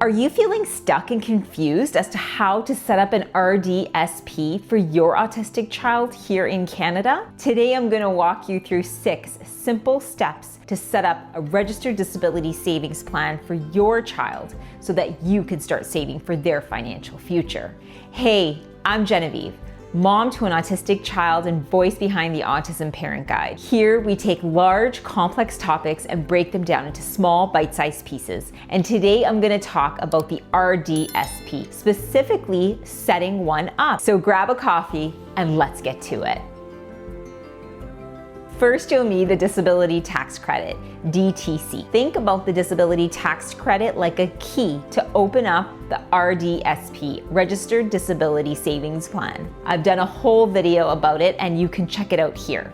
Are you feeling stuck and confused as to how to set up an RDSP for your autistic child here in Canada? Today I'm going to walk you through 6 simple steps to set up a registered disability savings plan for your child so that you can start saving for their financial future. Hey, I'm Genevieve, mom to an autistic child and voice behind the Autism Parent Guide. Here we take large, complex topics and break them down into small, bite-sized pieces. And today I'm going to talk about the RDSP, specifically setting one up. So grab a coffee and let's get to it. First, you'll need the Disability Tax Credit, DTC. Think about the Disability Tax Credit like a key to open up the RDSP, Registered Disability Savings Plan. I've done a whole video about it and you can check it out here.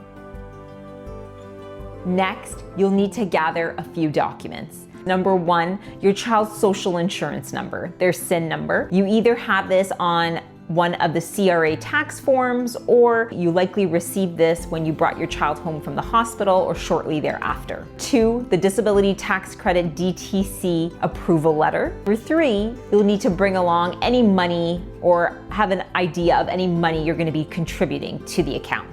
Next, you'll need to gather a few documents. Number 1, your child's social insurance number, their SIN number. You either have this on one of the CRA tax forms, or you likely received this when you brought your child home from the hospital or shortly thereafter. 2, the Disability Tax Credit DTC approval letter. Number 3, you'll need to bring along any money or have an idea of any money you're going to be contributing to the account.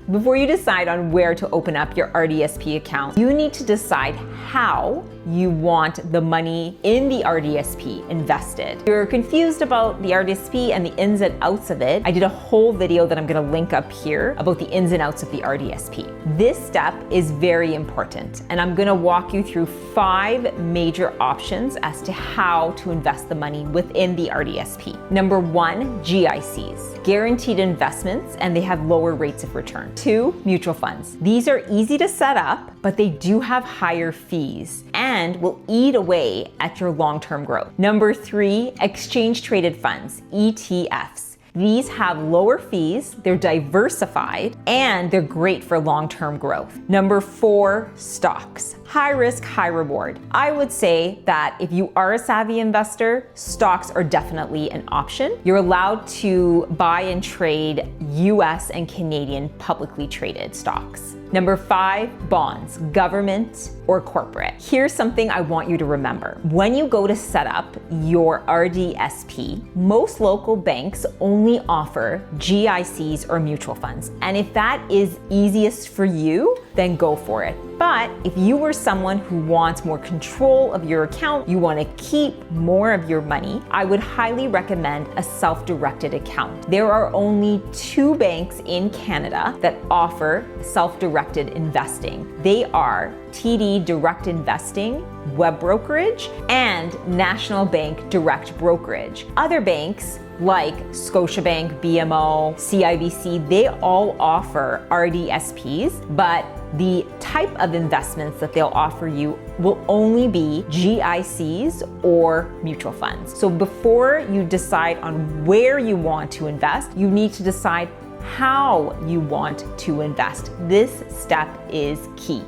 Before you decide on where to open up your RDSP account, you need to decide how you want the money in the RDSP invested. If you're confused about the RDSP and the ins and outs of it, I did a whole video that I'm going to link up here about the ins and outs of the RDSP. This step is very important, and I'm going to walk you through 5 major options as to how to invest the money within the RDSP. Number 1, GICs, guaranteed investments, and they have lower rates of return. 2, mutual funds. These are easy to set up, but they do have higher fees and will eat away at your long-term growth. Number 3, exchange-traded funds, ETFs. These have lower fees, they're diversified, and they're great for long-term growth. Number 4, stocks. High risk, high reward. I would say that if you are a savvy investor, stocks are definitely an option. You're allowed to buy and trade US and Canadian publicly traded stocks. Number 5, bonds, government or corporate. Here's something I want you to remember. When you go to set up your RDSP, most local banks only offer GICs or mutual funds. And if that is easiest for you, then go for it. But if you were someone who wants more control of your account, you want to keep more of your money, I would highly recommend a self-directed account. There are only 2 banks in Canada that offer self-directed investing. They are TD Direct Investing, Web Brokerage, and National Bank Direct Brokerage. Other banks like Scotiabank, BMO, CIBC, they all offer RDSPs, but the type of investments that they'll offer you will only be GICs or mutual funds. So before you decide on where you want to invest, you need to decide how you want to invest. This step is key.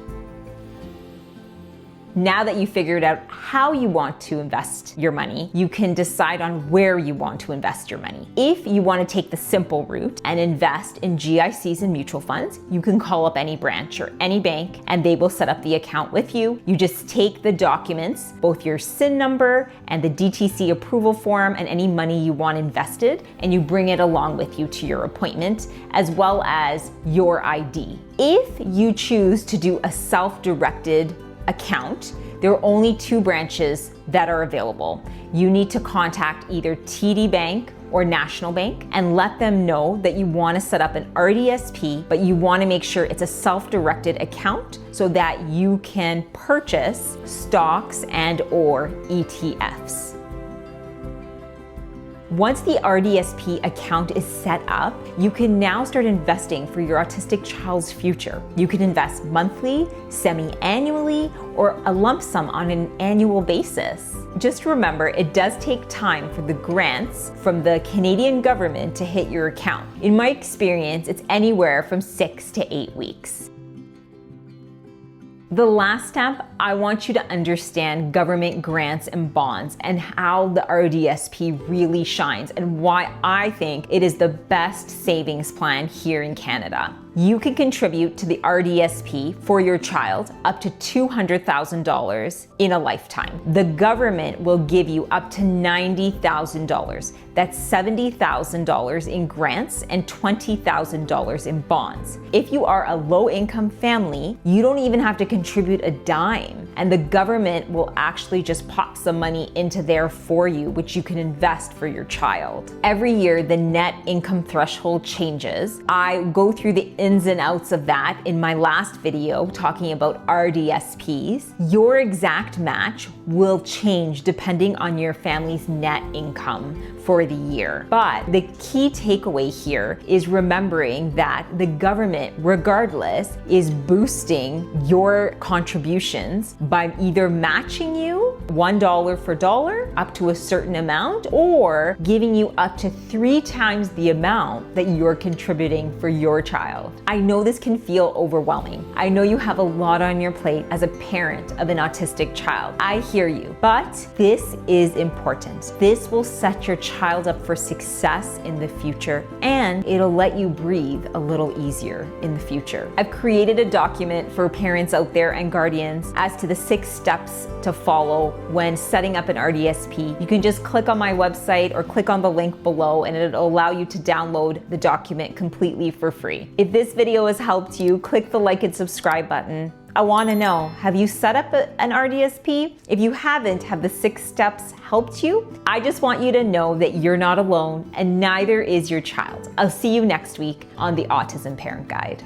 Now that you figured out how you want to invest your money, you can decide on where you want to invest your money. If you want to take the simple route and invest in GICs and mutual funds, you can call up any branch or any bank and they will set up the account with you. You just take the documents, both your SIN number and the DTC approval form and any money you want invested, and you bring it along with you to your appointment, as well as your ID. If you choose to do a self-directed account, there are only 2 branches that are available. You need to contact either TD Bank or National Bank and let them know that you want to set up an RDSP, but you want to make sure it's a self-directed account so that you can purchase stocks and or ETFs. Once the RDSP account is set up, you can now start investing for your autistic child's future. You can invest monthly, semi-annually, or a lump sum on an annual basis. Just remember, it does take time for the grants from the Canadian government to hit your account. In my experience, it's anywhere from 6 to 8 weeks. The last step, I want you to understand government grants and bonds and how the RDSP really shines and why I think it is the best savings plan here in Canada. you can contribute to the RDSP for your child up to $200,000 in a lifetime. The government will give you up to $90,000. That's $70,000 in grants and $20,000 in bonds. If you are a low-income family, you don't even have to contribute a dime, and the government will actually just pop some money into there for you, which you can invest for your child. Every year, the net income threshold changes. I go through the ins and outs of that in my last video talking about RDSPs. Your exact match will change depending on your family's net income for the year. But the key takeaway here is remembering that the government, regardless, is boosting your contributions by either matching you $1 for dollar up to a certain amount, or giving you up to 3 times the amount that you're contributing for your child. I know this can feel overwhelming. I know you have a lot on your plate as a parent of an autistic child. I hear you, but this is important. This will set your child up for success in the future, and it'll let you breathe a little easier in the future. I've created a document for parents out there and guardians as to the 6 steps to follow when setting up an RDSP. You can just click on my website or click on the link below, and it'll allow you to download the document completely for free. If this video has helped you, click the like and subscribe button. I want to know, have you set up an RDSP? If you haven't, have the 6 steps helped you? I just want you to know that you're not alone, and neither is your child. I'll see you next week on the Autism Parent Guide.